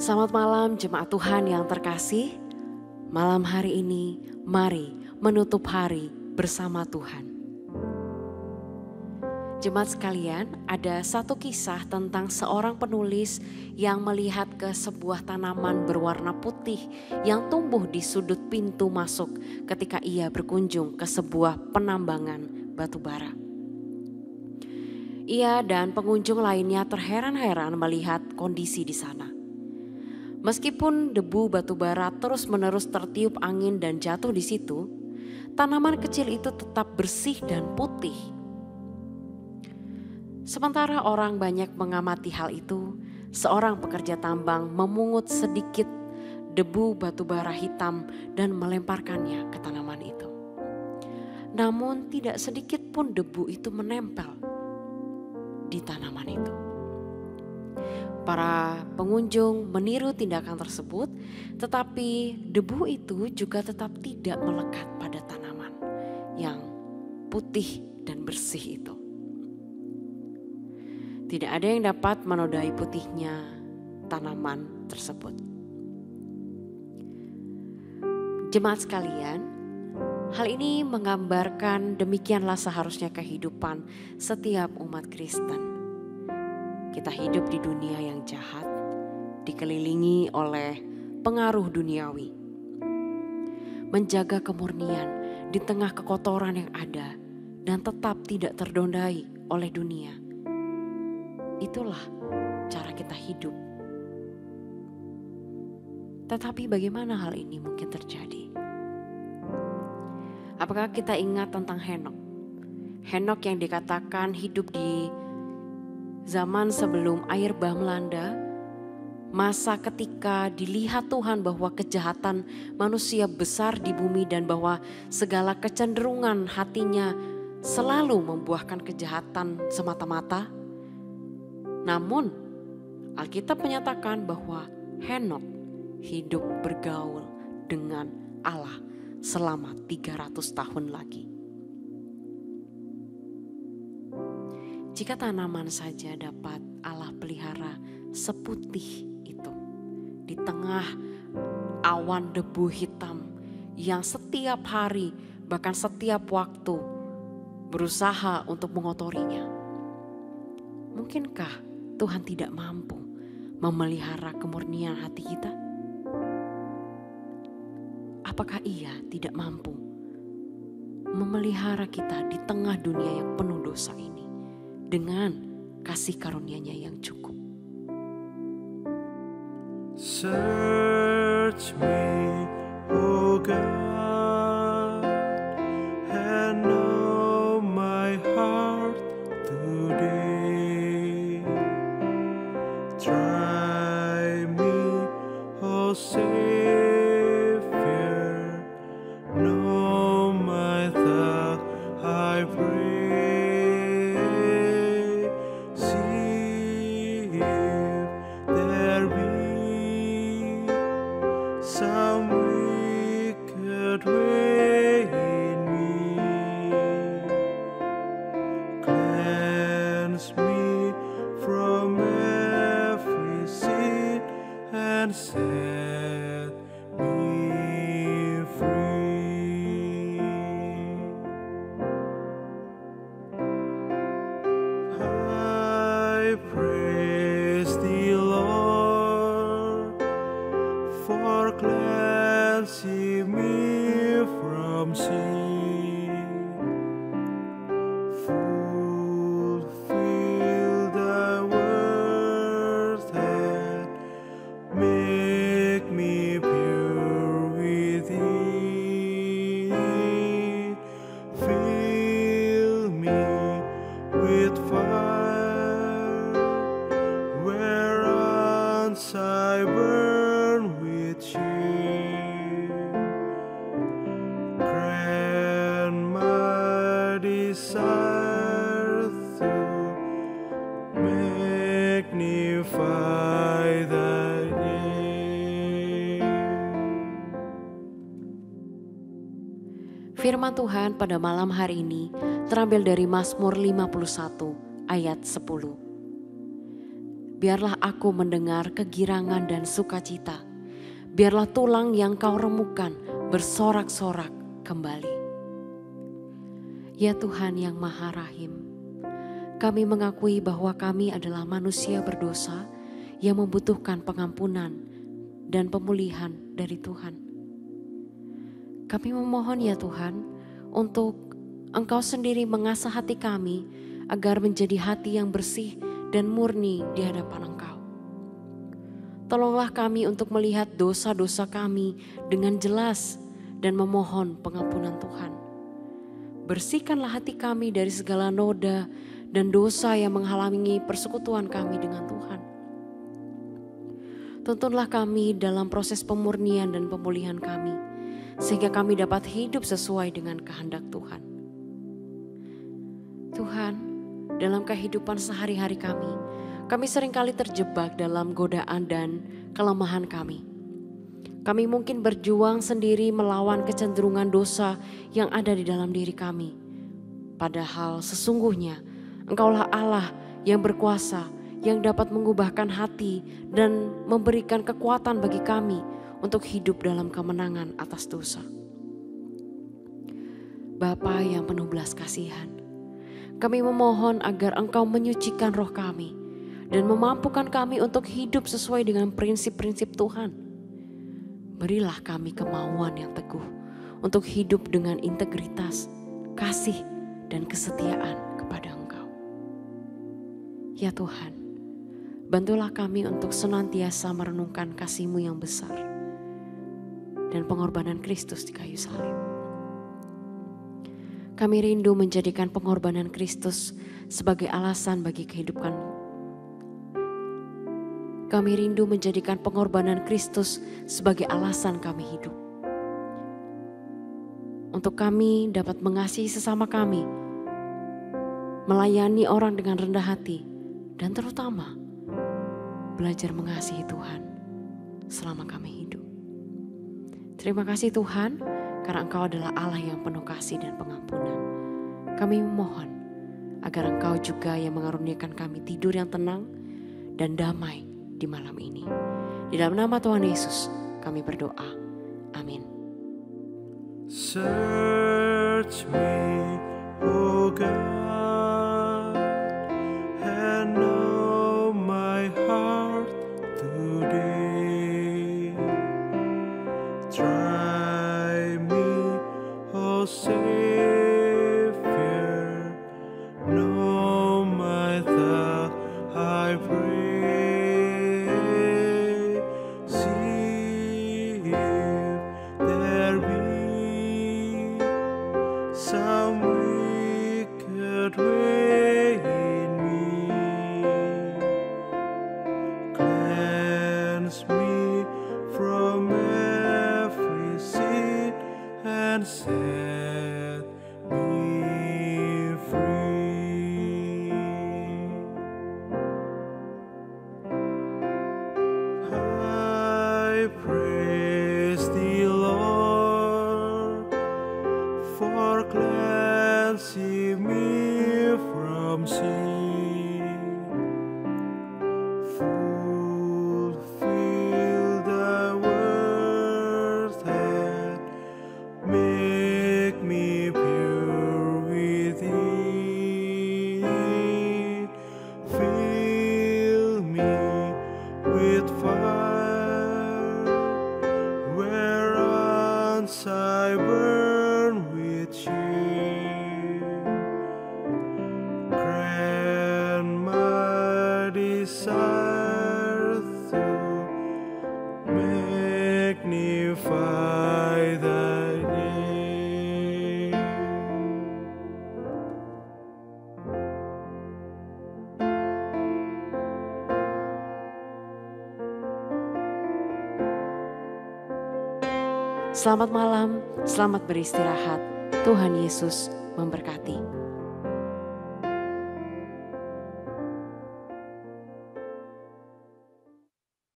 Selamat malam jemaat Tuhan yang terkasih. Malam hari ini mari menutup hari bersama Tuhan. Jemaat sekalian, ada satu kisah tentang seorang penulis yang melihat ke sebuah tanaman berwarna putih yang tumbuh di sudut pintu masuk ketika ia berkunjung ke sebuah penambangan batu bara. Ia dan pengunjung lainnya terheran-heran melihat kondisi di sana. Meskipun debu batu bara terus-menerus tertiup angin dan jatuh di situ, tanaman kecil itu tetap bersih dan putih. Sementara orang banyak mengamati hal itu, seorang pekerja tambang memungut sedikit debu batu bara hitam dan melemparkannya ke tanaman itu. Namun tidak sedikit pun debu itu menempel di tanaman itu. Para pengunjung meniru tindakan tersebut, tetapi debu itu juga tetap tidak melekat pada tanaman yang putih dan bersih itu. Tidak ada yang dapat menodai putihnya tanaman tersebut. Jemaat sekalian, hal ini menggambarkan demikianlah seharusnya kehidupan setiap umat Kristen. Kita hidup di dunia yang jahat, dikelilingi oleh pengaruh duniawi. Menjaga kemurnian di tengah kekotoran yang ada dan tetap tidak terdondai oleh dunia. Itulah cara kita hidup. Tetapi bagaimana hal ini mungkin terjadi? Apakah kita ingat tentang Henok? Henok yang dikatakan hidup di zaman sebelum air bah melanda, masa ketika dilihat Tuhan bahwa kejahatan manusia besar di bumi dan bahwa segala kecenderungan hatinya selalu membuahkan kejahatan semata-mata. Namun Alkitab menyatakan bahwa Henok hidup bergaul dengan Allah selama 300 tahun lagi. Jika tanaman saja dapat Allah pelihara seputih itu di tengah awan debu hitam yang setiap hari bahkan setiap waktu berusaha untuk mengotorinya. Mungkinkah Tuhan tidak mampu memelihara kemurnian hati kita? Apakah Ia tidak mampu memelihara kita di tengah dunia yang penuh dosa ini dengan kasih karunia-Nya yang cukup? Search me, O God, and know my heart today. Try me, O Savior, know my thought, I pray. See if there be some wicked way in me. Cleanse me from every sin and set me free. I praise Thee, Lord, for cleansing me from sin. Fulfill Thy word and make me pure within. Fill me with fire, whereon I burn with shame. Grant my desire to magnify Thy name. Firman Tuhan pada malam hari ini terambil dari Mazmur 51 ayat 10. biarlah aku mendengar kegirangan dan sukacita. Biarlah tulang yang kau remukan bersorak-sorak kembali. Ya Tuhan yang Maha Rahim, kami mengakui bahwa kami adalah manusia berdosa yang membutuhkan pengampunan dan pemulihan dari Tuhan. Kami memohon ya Tuhan untuk Engkau sendiri mengasah hati kami agar menjadi hati yang bersih dan murni di hadapan Engkau. Tolonglah kami untuk melihat dosa-dosa kami dengan jelas dan memohon pengampunan Tuhan. Bersihkanlah hati kami dari segala noda dan dosa yang menghalangi persekutuan kami dengan Tuhan. Tuntunlah kami dalam proses pemurnian dan pemulihan kami, sehingga kami dapat hidup sesuai dengan kehendak Tuhan. Tuhan, dalam kehidupan sehari-hari kami seringkali terjebak dalam godaan dan kelemahan kami. Kami mungkin berjuang sendiri melawan kecenderungan dosa yang ada di dalam diri kami. Padahal sesungguhnya Engkaulah Allah yang berkuasa, yang dapat mengubahkan hati dan memberikan kekuatan bagi kami untuk hidup dalam kemenangan atas dosa. Bapa yang penuh belas kasihan, kami memohon agar Engkau menyucikan roh kami dan memampukan kami untuk hidup sesuai dengan prinsip-prinsip Tuhan. Berilah kami kemauan yang teguh untuk hidup dengan integritas, kasih, dan kesetiaan kepada Engkau. Ya Tuhan, bantulah kami untuk senantiasa merenungkan kasih-Mu yang besar dan pengorbanan Kristus di kayu salib. Kami rindu menjadikan pengorbanan Kristus sebagai alasan bagi kehidupan. Kami rindu menjadikan pengorbanan Kristus sebagai alasan kami hidup. Untuk kami dapat mengasihi sesama kami, melayani orang dengan rendah hati, dan terutama belajar mengasihi Tuhan selama kami hidup. Terima kasih Tuhan, karena Engkau adalah Allah yang penuh kasih dan pengampunan. Kami memohon agar Engkau juga yang mengaruniakan kami tidur yang tenang dan damai di malam ini. Di dalam nama Tuhan Yesus kami berdoa. Amin. Search me, O God, and know my heart today. Try me, O Savior, know my thought, I pray. See if there be some wicked way in me. Cleanse me from every sin and set me free. I praise Thee, Lord, for cleansing me from sin. Fulfill Thy word and make me pure within. Fill me with fire, whereon I burn with shame. Grant my desire to magnify Thy name. Selamat malam, selamat beristirahat. Tuhan Yesus memberkati.